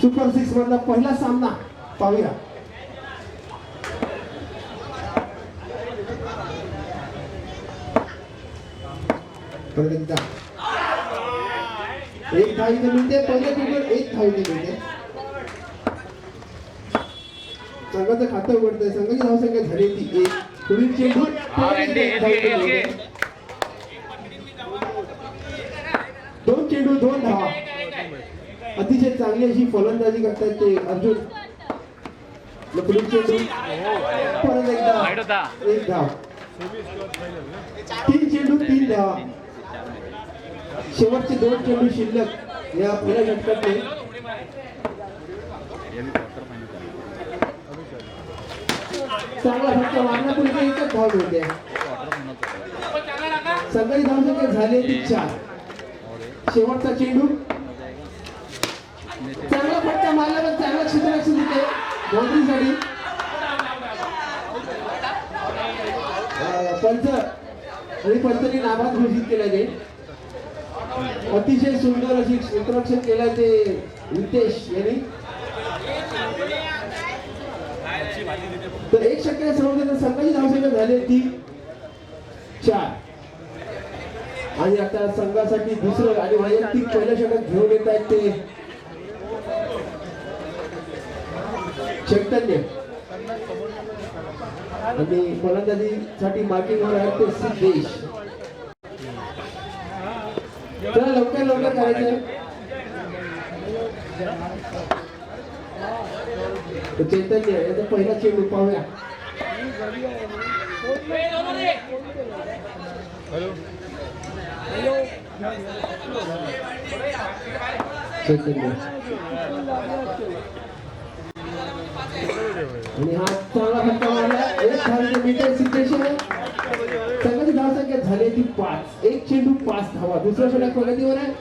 Super 6 मधला पहिला सामना पाहूया. एक धाव इथे मिळते, पहिल्या चेंडूवर एक धाव इथे मिळते. संघाचं खातं उघडतंय. संघाची धावसंख्या झाली ती 1. पुढील चेंडू दोन चेंडू 2 धावा. अतिशय चांगली अशी फलंदाजी करतात ते अर्जुन. पुढील चेंडू परत एकदा 1 धाव. 3 चेंडू 3 धावा. शेवटचे 2 चेंडू शिल्लक या पहिल्या षटकातले. चांगला फटका मारण्यापूर्वी एकच धाव मिळते. संघाची धावसंख्या झाली ती 4. शेवटचा चेंडू चांगला फटका मारला पण चांगला क्षेत्ररक्षण होते बाउंड्रीसाठी. पंच आणि पंचांनी नाबाद घोषित केला ते. अतिशय सुंदर अशी क्षेत्ररक्षण केलं ते रितेश यांनी. तर 1 षटकाच्या समोर संघाची धावसंख्या झाली ती 4. आणि आता संघासाठी दुसरं आणि वैयक्तिक पहिल्या षटक घेऊन येत आहेत ते चैतन्य. आणि फलंदाजीसाठी मार्किंगवर आहेत ते सिद्धेश. चला लवकर करायचं. चैतन्य याचा पहिला चेंडू पाहूया. चैतन्य आणि हा चांगला फटका मारला. 1 धाव मीटर सिद्धेश. संघाची धावसंख्या झाली ती 5. 1 चेंडू 5 धावा. दुसरा षटक प्रगतीवर आहे.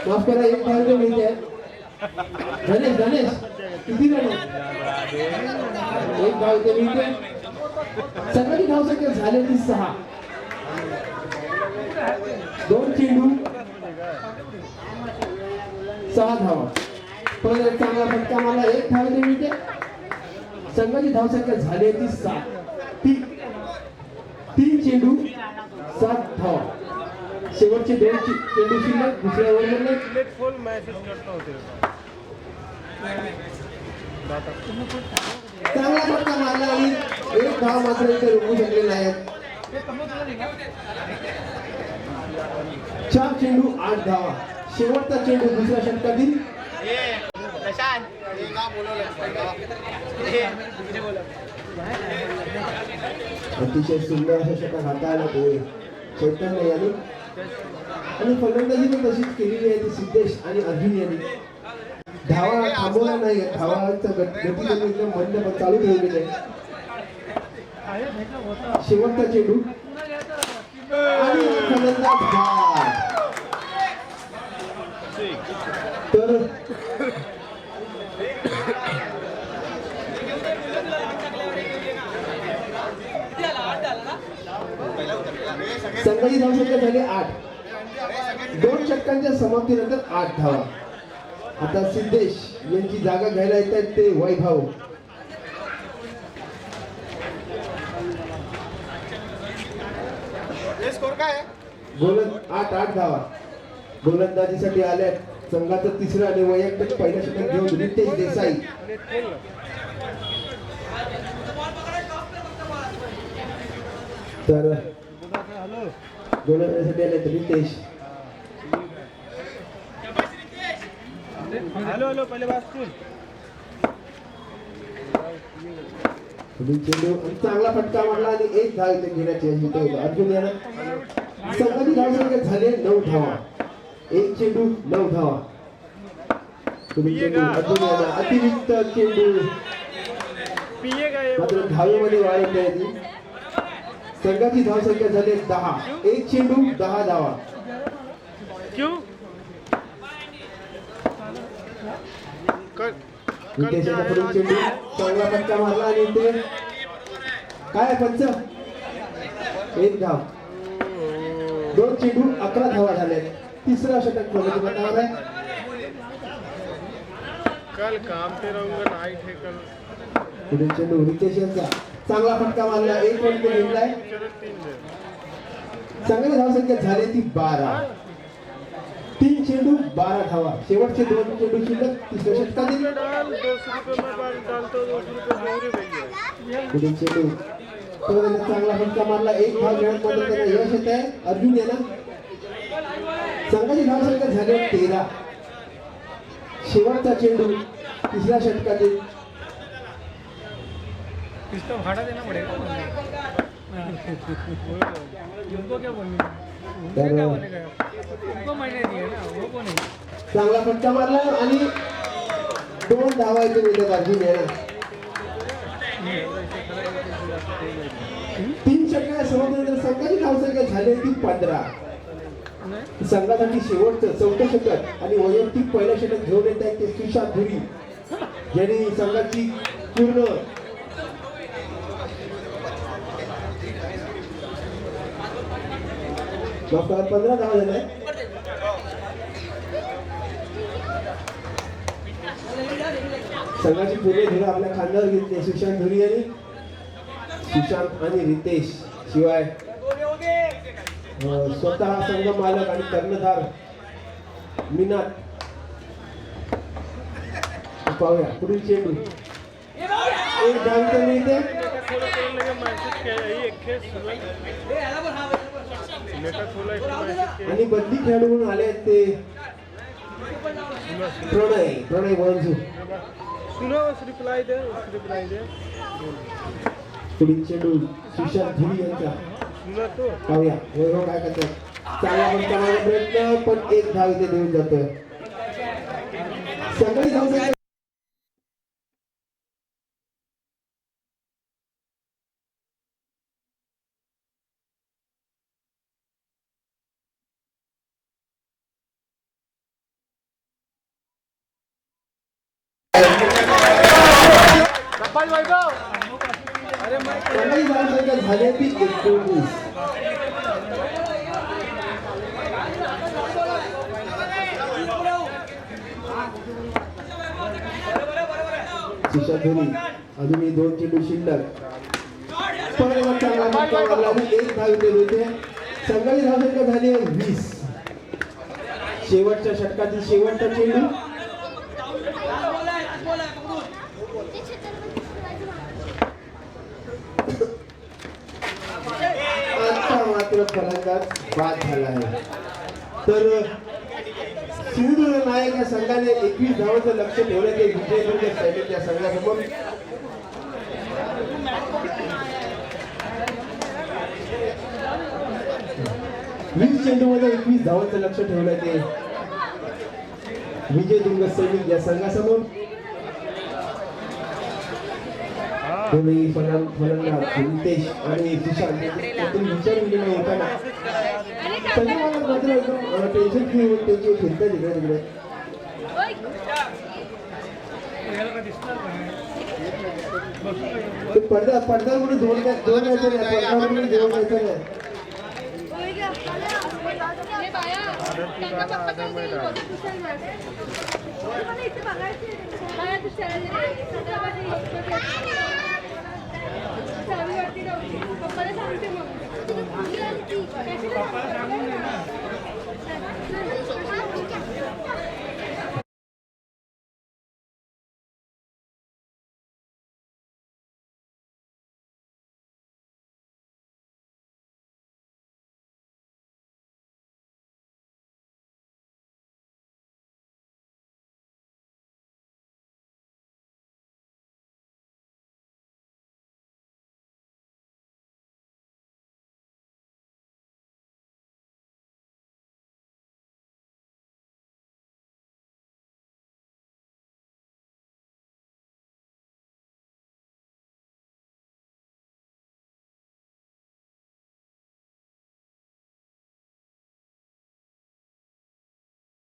माफ करा 1 धाव मिळते. गणेश किती रन? 1 धाव इथे मिळते. संघाची धावसंख्या झाली ती 6. 2 चेंडू 6 धावा. पण एक चांगला फटका मारला. 1 धाव इथे मिळते. संघाची धावसंख्या झाली ती 7. 3 चेंडू 7 धावा. शेवटचे 2 चेंडू शिल्लक दुसऱ्या ओव्हरमध्ये. चांगला फटका मारला आणि 1 धाव मात्र इथे रोखू शकले नाहीत. 4 चेंडू 8 धावा. शेवटचा चेंडू दुसऱ्या षटकातील. अतिशय सुंदर असं षटक हाताळलं ते चैतन्य यांनी. आणि फलंदाजी पण तशीच केलेली आहे ती सिद्धेश आणि अर्जुन यांनी. धावा थांबवला नाही. धावाचा गती एकदम मंद चालू ठेवलेली आहे. शेवटचा चेंडू आणि फलंदाज बाद. तर संघाची धावसंख्या झाली 8. 2 षटकांच्या समाप्तीनंतर 8 धावा. आता सिद्धेश यांची जागा घ्यायला येत आहेत ते वैभव. गोलंदाज 8 धावा. गोलंदाजीसाठी आल्यात संघाचं तिसरं आणि वैयक्तिक पहिल्या षटक घेऊन रितेश देसाई. तर गोलंदाजीसाठी आलेत रितेश. हॅलो पहिले वाचून. चेंडू चांगला फटका मारला आणि 1 धाव इथे घेण्याची अर्जुन यांना. संघाची धावसंख्या झाली 9 धावा. 1 चेंडू 9 धावा. चेंडू अर्जुन यांना अतिरिक्त चेंडू मात्र धावेमध्ये वाढ होते. संघाची धावसंख्या झाली 10. 1 चेंडू 10 धावा. विदेशाचा पुढील चेंडू चांगला फटका मारला आणि ते काय पंच 1 धाव. 2 चेंडू 11 धावा झाल्या. तिसरा षटक प्रगती पथावर आहे. कल काम पे रहूंगा नाइट है कल. पुढील चेंडू रितेश यांचा चांगला फटका मारला. 1 पॉइंट घेतलाय. चांगली धावसंख्या झाली ती 12. 3 चेंडू 12 धावा. शेवटचे 2 चेंडू शिल्लक. तिसऱ्या षटकातील पुढील चेंडू चांगला फटका मारला. 1 धाव घेण्यात मदत त्यांना यश येत आहे. अर्जुन यांना संघाची धावसंख्या झाली 13. शेवटचा चेंडू तिसऱ्या षटकातील. इसका भाड़ा देना पड़ेगा उनको क्या बोलने क्या बोलेगा उनको मैंने दिया ना वो को नहीं. चांगला फटका मारला आणि 2 धावा इथे मिळतात अर्जुन यांना. 3 षटकाच्या समाप्तीनंतर संघाची धावसंख्या झाली ती 15. संघासाठी शेवटचं 4थं षटक आणि वैयक्तिक पहिलं षटक घेऊन येत आहे ते सुशांत धुरी यांनी संघाची पूर्ण 15 धावा झाल्या. संघाची पूर्ण धुरा आपल्या खांद्यावर घेतली सुशांत धुरी यांनी. सुशांत आणि रितेश शिवाय स्वतः संघ मालक आणि कर्णधार मीनात. पाहूया पुढील चेंडू. 1 धाव इथे मिळते. आणि बदली खेळाडू म्हणून आले ते प्रणय वंजू. पुढील चेंडू सुशांत धुरी यांचा. पाहूया वैभव काय करतात. चांगला फटका मारण्याचा प्रयत्न पण 1 धाव इथे देऊन जातोय. सगळी धावसंख्या झाली ती 19. सुशांत धुरी अजूनही 2 चेंडू शिल्लक. चांगला फटका मारला आणि 1 धाव इथे मिळते. संघाची धावसंख्या झाली 20. शेवटच्या षटकातील शेवटचा चेंडू. मात्र फलंदाज बाद झाला आहे. तर सिंधुदुर्ग नायक या संघाने 21 धावांचं लक्ष ठेवलं ते विजयदुर्ग सैनिक या संघासमोर. वीस चेंडूमध्ये 21 धावांचं लक्ष ठेवलं ते विजयदुर्ग सैनिक या संघासमोर. दोन्ही फलंदाज रितेश आणि सुशांत यातून विचार विनिमय होताना संघाला मात्र एकदम टेन्शन फ्री होऊन त्यांची खेळतात इकडे तिकडे. पडदा म्हणून 2 द्यायचं नाही. पडदा म्हणून 2 द्यायचं नाही.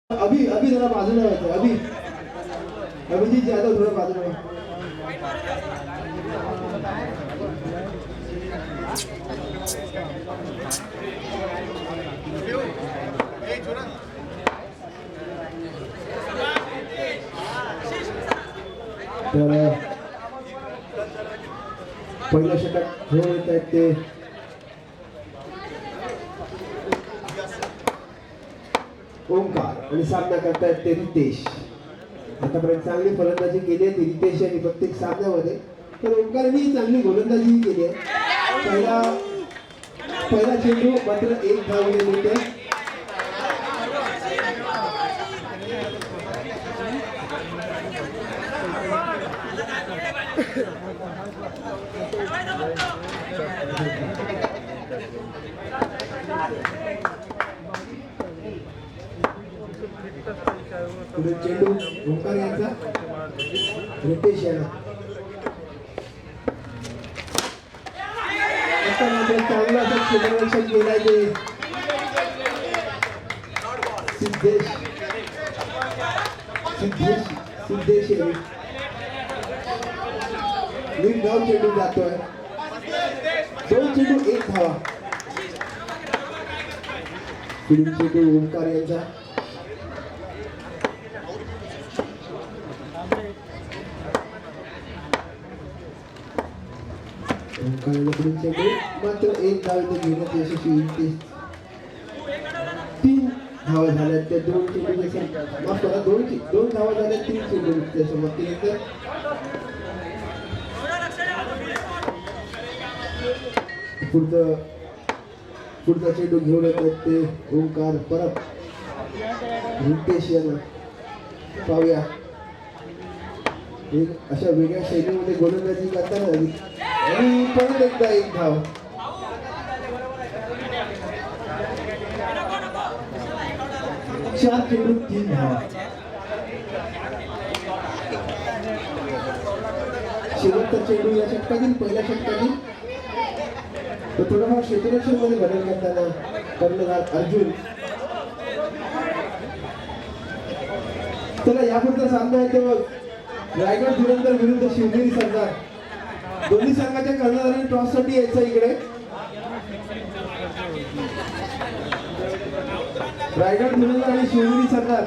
अभी जरा बाजूला व्हायचं. अभिजीत यादव थोडं बाजूला. तर पहिलं षटक घेऊन येत आहेत ते ओंकार आणि सामना करतायत ते रितेश. आतापर्यंत चांगली फलंदाजी केली आहे ती रितेश यांनी प्रत्येक सामन्यामध्ये. तर ओंकारने चांगली गोलंदाजी केली आहे. पहिला चेंडू मात्र एक धाव गेली. पुढे चेंडू ओंकार यांचा रितेश यांना. चांगला असं क्षेत्ररक्षण केलाय ते सिद्धेश लीड धाव चेंडू जातोय. 2 चेंडू 1 धावा. पुढील चेंडू ओंकार यांचा. पुढील चेंडू मात्र 1 धाव इथे घेण्यात यशस्वी. 3 धावा झाल्या त्या 2 चेंडू माफ करा 2 धावा झाल्या 3 चेंडू त्यासोबत. पुढचा चेंडू घेऊन येतात ते ओंकार. परत रितेश यांना. पाहूया एक अशा वेगळ्या शैलीमध्ये गोलंदाजी करताना आणि परत एकदा 1 धाव. चार चेंडू 3 धावा. शेवटचा चेंडू या षटकातील पहिल्या षटकातील. तो थोडाफार क्षेत्ररक्षण मध्ये बदल करताना कर्णधार अर्जुन. चला यापुढचा सामना आहे तो रायगड धुरंधर विरुद्ध शिवनेरी सरदार. दोन्ही संघाच्या कर्णधारांनी टॉस साठी यायचं इकडे. रायगड धुरंधर आणि शिवनेरी सरदार.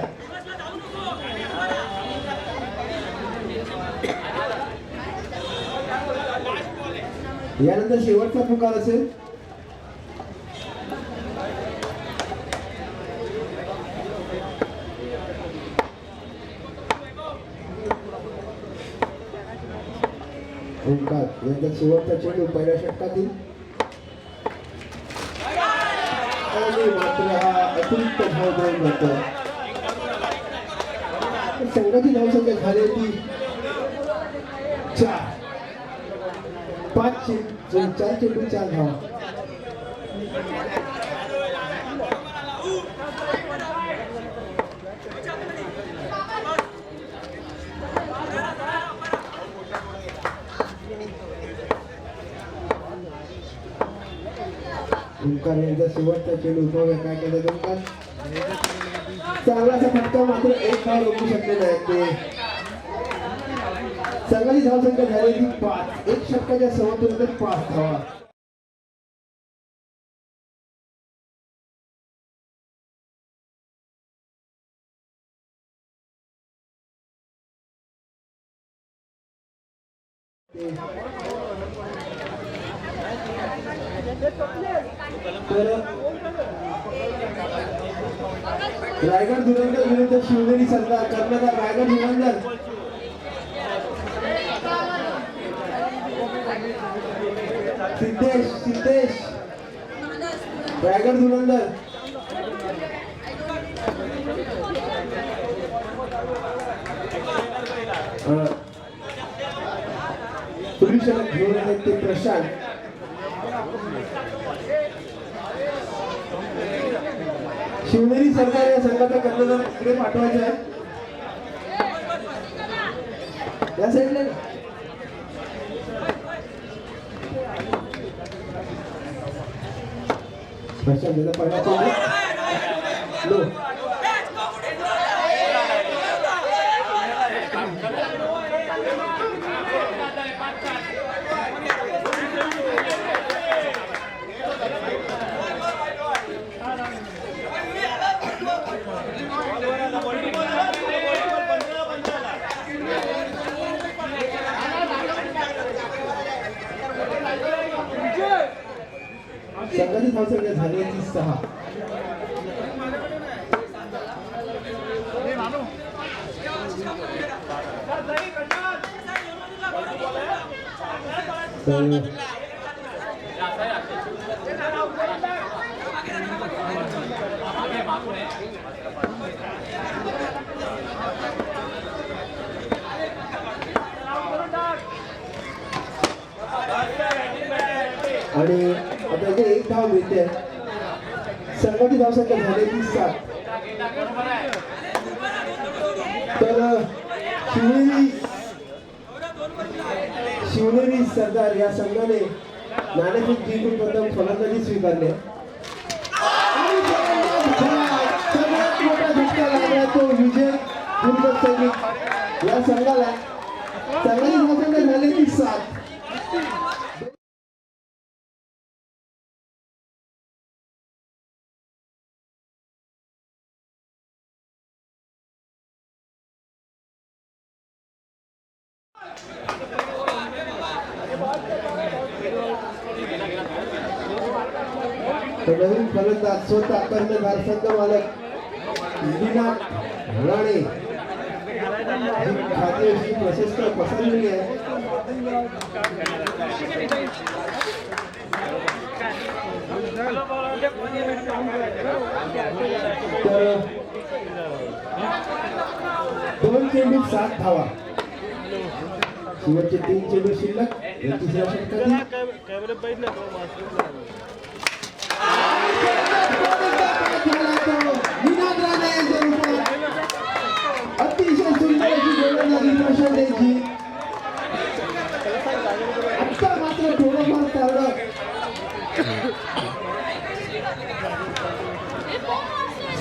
यानंतर शेवटचा पुकार असेल. ओंकार यांचा शेवटचा चेंडू पहिल्या षटकातील. आणि मात्र हा अतिरिक्त धाव देऊन जातो. संघाची धावसंख्या झाली होती 4. 4 चेंडू 4 धावा. ओंकार यांचा शेवटचा चेंडू उठवूया. काय केलं ओंकार. चांगलासा फटका मात्र 1 धाव रोखू शकले नाहीत ते. संघाची धावसंख्या झाली ती 5. 1 षटकाच्या समतुल्य 5 धावा. रायगड धुरंधर विरुद्ध शिवनेरी सरदार. कर्णधार रायगड धुरंधर. सिद्धेश रायगड धुरंधर. पुढील षटक घेऊन आले ते प्रशांत. शिवनेरी सरदार या संघाचा कर्णधार इकडे पाठवायचा आहे. या साईडला प्रशांत याला पाठवायचं लो. संघाची धावसंख्या झाली ती 6. आणि आता इथे 1 धाव मिळते. संघाची धावसंख्या झाली ती 7. तर शिवनेरी सरदार या संघाने नाणेफेक जिंकून प्रथम फलंदाजी स्वीकारली. आणि सगळ्यात मोठा झटका लागला तो विजय दुर्ग सैनिक या संघाला. संघाची धावसंख्या झाली ती 7. नवीन फलंदाज स्वतः कर्णधार संघ मालक विनायक राणे खाती अशी प्रशस्त पसरलेली आहे. तर 2 चेंडू 7 धावा. शेवटचे 3 चेंडू शिल्लक. तिसऱ्या षटकातील अतिशय सुंदर अशी गोलंदाजी प्रशांत यांची. आता मात्र थोडंफार तारडं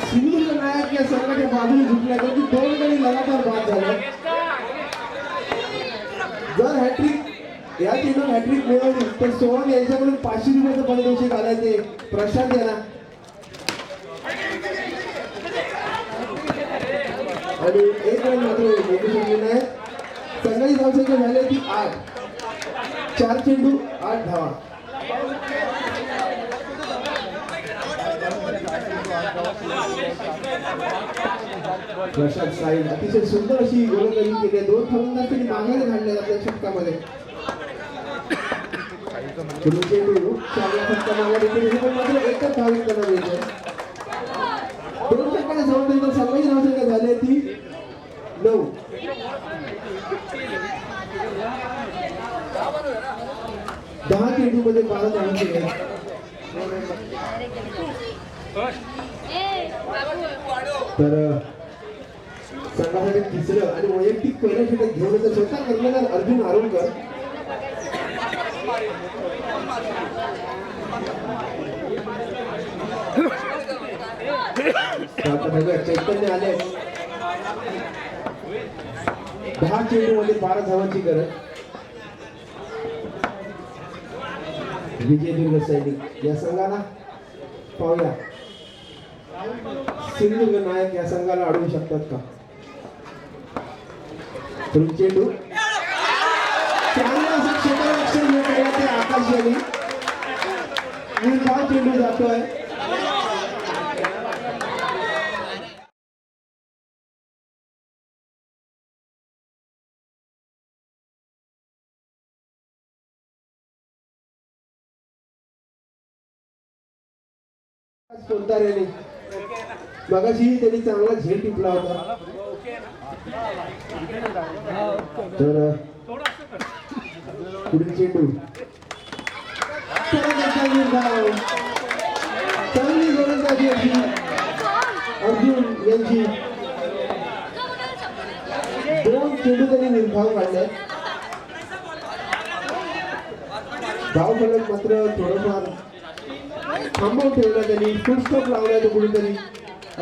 सिंधुदुर्ग नायक या संघाच्या बाजूने झुकल्या कारण की 2 गडी लगातार बाद झाले. जर हॅट्रिक या टीमने हॅट्रिक मिळवली तर सोहम यांच्याकडून 500 रुपयाचं पारितोषिक आल्याचे प्रशांत यांना. आणि 1 रन मात्र मोठू शकले नाही. संघाची धावसंख्या झाली ती 8. 4 चेंडू 8 धावा. प्रशांत साईड अतिशय सुंदर अशी गोलंदाजी केली. 2 फलंदाज त्यांनी माघारी धाडले आपल्या षटकामध्ये. चेंडू 4 फटका माघारी केली पण मात्र 1च धाव त्यांना मिळते. 2 षटकाच्या समाप्तीनंतर संघाची धावसंख्या झाली ती 9. 10 चेंडूमध्ये 12 धावा केल्या. तर संघासाठी तिसरं आणि वैयक्तिक पहिलं षटक घेऊन येतं स्वतः कर्णधार अर्जुन आरोलकर. चैतन्य आले. 10 चेंडू मध्ये 12 धावांची गरज. विजयदुर्ग सैनिक या संघाला पाहूया सिंधुदुर्ग नायक या संघाला अडवू शकतात का. चेंडू चांगलं असं क्षेत्ररक्षण मिळालं ते आकाश यांनी. निर्धाव चेंडू जातोय. कोणता रे मगाशी त्यांनी चांगला झेल टिपला होता. तर पुढील चेंडू चांगली गोलंदाजी अर्जुन यांची. 2 चेंडू त्यांनी निर्धाव काढले. धाव फलक मात्र थोडंफार थांबवून ठेवलं त्यांनी. फुल स्टॉप लावला तो कुठेतरी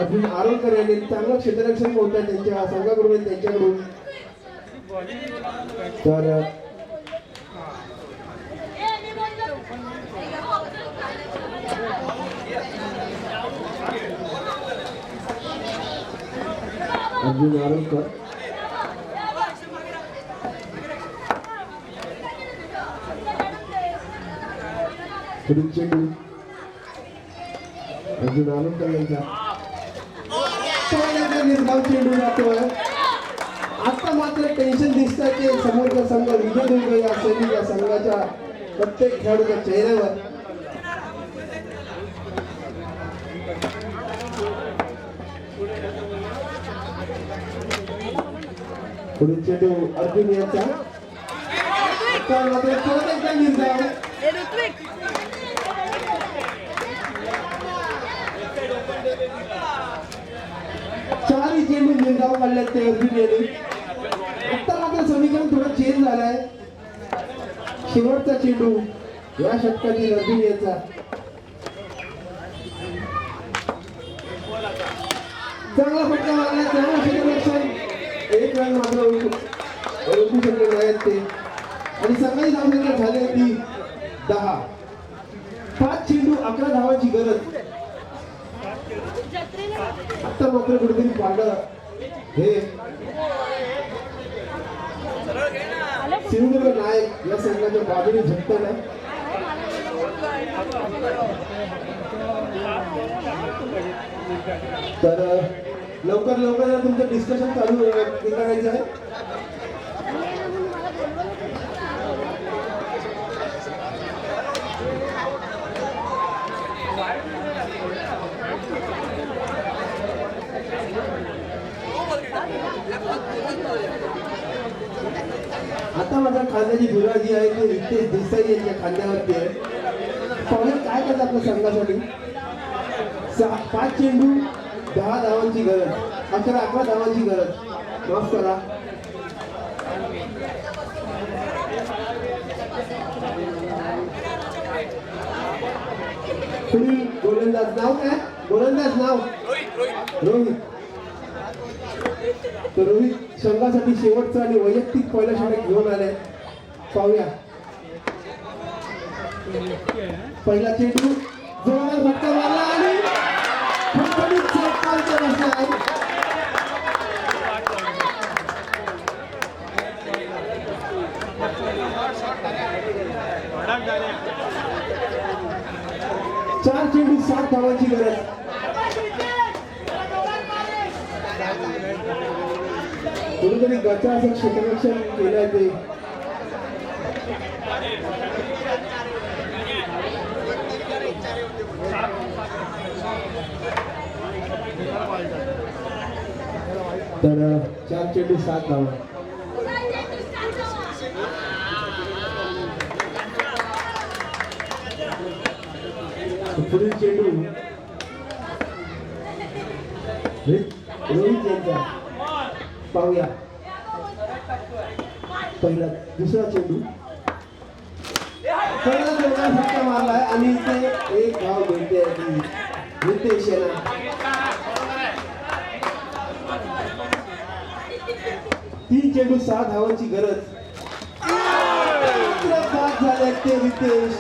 अर्जुन आरोलकर यांनी. चांगलं क्षेत्ररक्षण होतं त्यांच्या संघाकडून त्यांच्याकडून. तर अर्जुन आरोलकर पुढील चेंडू अजून आलोकर यांचा निर्धाव चेंडू जातोय. आता मात्र टेन्शन दिसतंय की समोरचा संघ विजयदुर्ग या सैनिक या संघाच्या प्रत्येक खेळाडूच्या चेहऱ्यावर. पुढील चेंडू अर्जुन यांचा. आता मात्र परत एकदा निर्धाव. चारही चेंडू निर्धाव काढल्यात ते अर्जुन यांनी. आता मात्र समीकरण थोडं चेंज झालंय. शेवटचा चेंडू या षटकातील अर्जुन यांचा. चांगला फटका मारला, चांगला क्षेत्ररक्षण. एक रन मात्र ओळखू शकले नाहीत ते. आणि सकाळी धावसंख्या झाली ती 10. 5 चेंडू 11 धावांची गरज. आता मात्र कुठेतरी पाडलं हे सिंधुदुर्ग नायक या संघाच्या बाजूने झटकन. तर लवकर लवकर तुमचं डिस्कशन चालू करायचं आहे. आता माझ्या खांद्याची धुरा जी आहे ती रितेश देसाई यांच्या खांद्यावरती आहे. पाहुणे काय करतात आपल्या संघासाठी. 5 चेंडू 10 धावांची गरज. 11 धावांची गरज. माफ करा. पुढील गोलंदाज नाव काय. गोलंदाज नाव रोहित. तर रोहित संघासाठी शेवटचा आणि वैयक्तिक पहिला षटक घेऊन आले. पाहूया. पहिला चेंडू जोरदार फटका मारला आणि खणखणीत षटकांचा बसला आहे. चार चेंडू 7 धावांची गरज. कुठेतरी गचा असं क्षेत्ररक्षण केलंय ते. तर 4 चेंडू 7 धावा. पुढील चेंडू रोहित यांचा. पाहूया. पहिला दुसरा चेंडू फटका मारलाय आणि इथे एक धाव मिळते रितेश यांना. 3 चेंडू 6 धावांची गरज. बाद झाले ते रितेश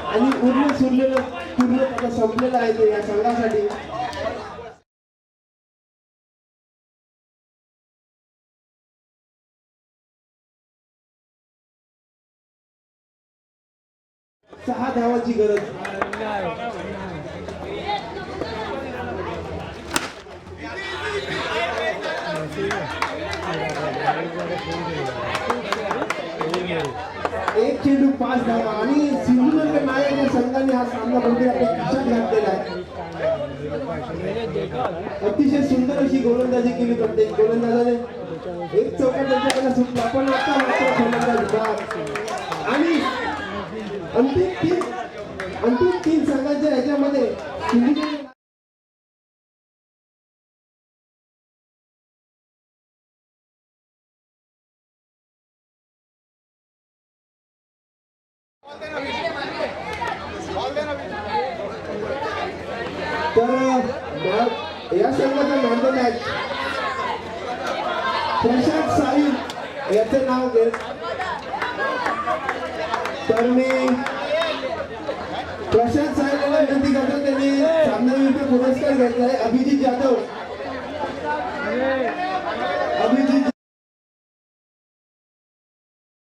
आणि उरले सुरलेलं पूर्ण आता संपलेलं आहे ते या संघासाठी. सहा धावांची गरज. एक चेंडू 5 धावा आणि सिंधुदुर्ग नायक या संघाने हा सामना बहुतेक आपल्या खिशात घातलेला आहे. अतिशय सुंदर अशी गोलंदाजी केली प्रत्येक गोलंदाजाने. एक चौका त्यांच्याकडे सुटला पण आता मात्र गोलंदाज बाद. आणि अंतिम तीन संघांच्या ह्याच्यामध्ये सिंधुदुर्ग तर या संघाचा man the match Prashant Sai याचं नाव घे. तर मी प्रशांत साईला विनंती करतो त्यांनी सामन्याविरुद्ध पुरस्कार घ्यायचा आहे. अभिजित